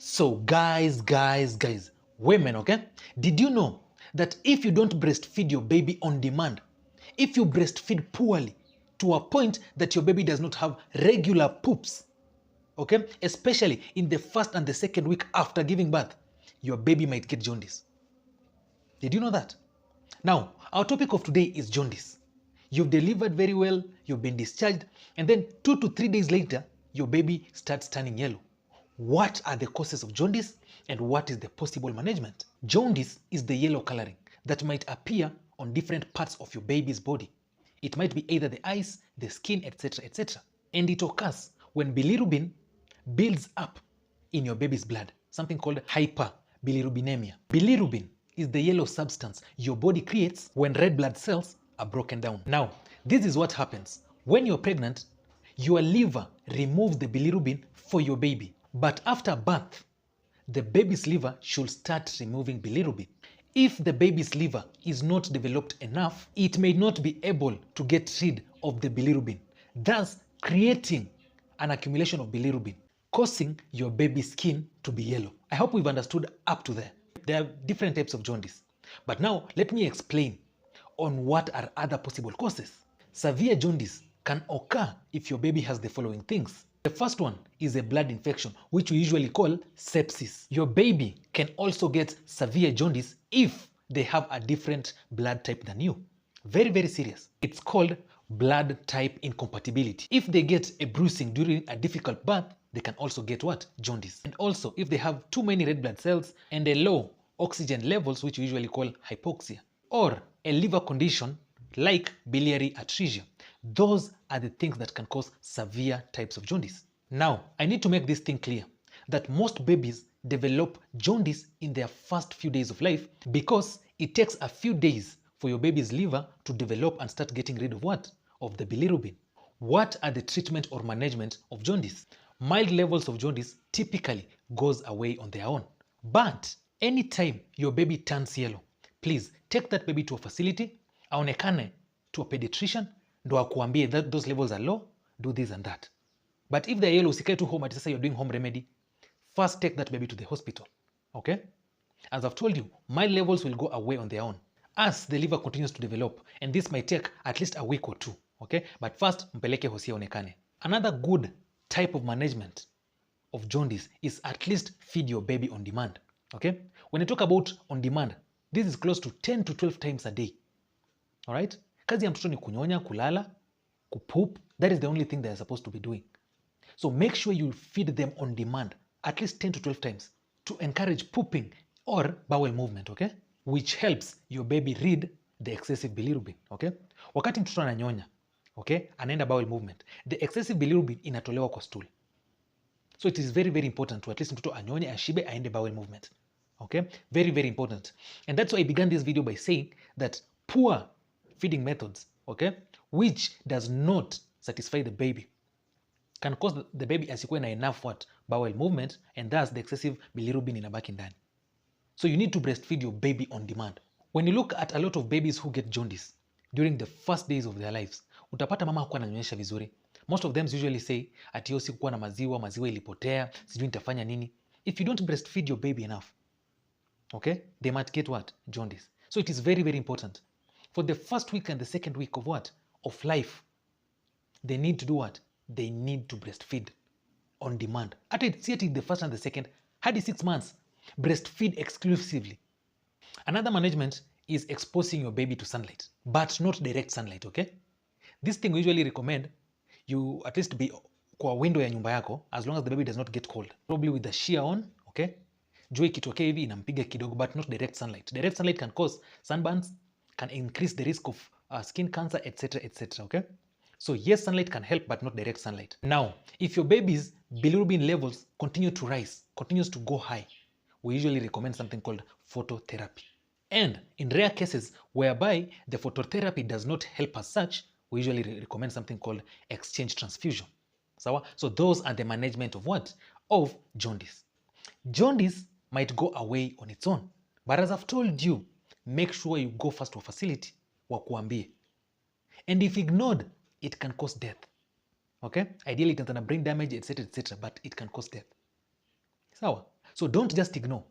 So guys, women, okay? Did you know that if you don't breastfeed your baby on demand, if you breastfeed poorly to a point that your baby does not have regular poops, okay, especially in the first and the second week after giving birth, your baby might get jaundice. Did you know that? Now, our topic of today is jaundice. You've delivered very well, you've been discharged, and then 2 to 3 days later, your baby starts turning yellow. What are the causes of jaundice and what is the possible management? Jaundice is the yellow coloring that might appear on different parts of your baby's body. It might be either the eyes, the skin, etc., etc. And it occurs when bilirubin builds up in your baby's blood, something called hyperbilirubinemia. Bilirubin is the yellow substance your body creates when red blood cells are broken down. Now, this is what happens. When you're pregnant, your liver removes the bilirubin for your baby. But after birth, the baby's liver should start removing bilirubin. If the baby's liver is not developed enough, it may not be able to get rid of the bilirubin, thus creating an accumulation of bilirubin, causing your baby's skin to be yellow. I hope we've understood up to there. There are different types of jaundice. But now, let me explain on what are other possible causes. Severe jaundice can occur if your baby has the following things. The first one is a blood infection, which we usually call sepsis. Your baby can also get severe jaundice if they have a different blood type than you. Very, very serious. It's called blood type incompatibility. If they get a bruising during a difficult birth, they can also get what? Jaundice. And also, if they have too many red blood cells and a low oxygen levels, which we usually call hypoxia, or a liver condition like biliary atresia. Those are the things that can cause severe types of jaundice. Now, I need to make this thing clear that most babies develop jaundice in their first few days of life because it takes a few days for your baby's liver to develop and start getting rid of what? Of the bilirubin. What are the treatment or management of jaundice? Mild levels of jaundice typically goes away on their own. But anytime your baby turns yellow, please take that baby to a facility, aonekane to a pediatrician, ndo akuambie that those levels are low, do this and that. But if they're yellow, usikae tu home, ati sasa you're doing home remedy, first take that baby to the hospital, okay? As I've told you, mild levels will go away on their own as the liver continues to develop, and this might take at least a week or two, okay? But first, mpeleke hosi aonekane. Another good type of management of jaundice is at least feed your baby on demand, okay? When I talk about on demand, this is close to 10 to 12 times a day. All right? Kazi ya mtoto ni kunyonya, kulala, kupoop. That is the only thing they are supposed to be doing. So make sure you feed them on demand at least 10 to 12 times to encourage pooping or bowel movement, okay? Which helps your baby rid the excessive bilirubin, okay? Wakati mtoto ananyonya, okay, anaenda bowel movement, the excessive bilirubin inatolewa kwa stool. So it is very, very important to at least mtoto anyonye, ashibe, aende bowel movement. Okay? Very, very important. And that's why I began this video by saying that poor feeding methods, okay, which does not satisfy the baby, can cause the baby asikuwe na enough what? Bowel movement, and thus the excessive bilirubin inabaki ndani. So you need to breastfeed your baby on demand. When you look at a lot of babies who get jaundice during the first days of their lives, utapata mama hakuwa ananyonyesha vizuri. Most of them usually say, ati yo sikuwa na maziwa ilipotea, sijui nitafanya nini. If you don't breastfeed your baby enough, okay, they might get what? Jaundice. So it is very, very important. For the first week and the second week of what? Of life, they need to do what? They need to breastfeed on demand. At the first and the second, hadi 6 months, breastfeed exclusively. Another management is exposing your baby to sunlight, but not direct sunlight, okay? This thing we usually recommend you at least be kwa window ya nyumba yako as long as the baby does not get cold. Probably with the sheer on, okay? Jua ikitokea hivi inampiga kidogo, but not direct sunlight. Direct sunlight can cause sunburns, can increase the risk of skin cancer, etc., etc., okay? So yes, sunlight can help, but not direct sunlight. Now, if your baby's bilirubin levels continue to rise, continues to go high, we usually recommend something called phototherapy. And in rare cases whereby the phototherapy does not help as such, we usually recommend something called exchange transfusion. So those are the management of what? Of jaundice. Jaundice might go away on its own. But as I've told you, make sure you go first to a facility, wakuambie. And if ignored, it can cause death. Okay? Ideally, it can brain damage, etc., etc., but it can cause death. So don't just ignore.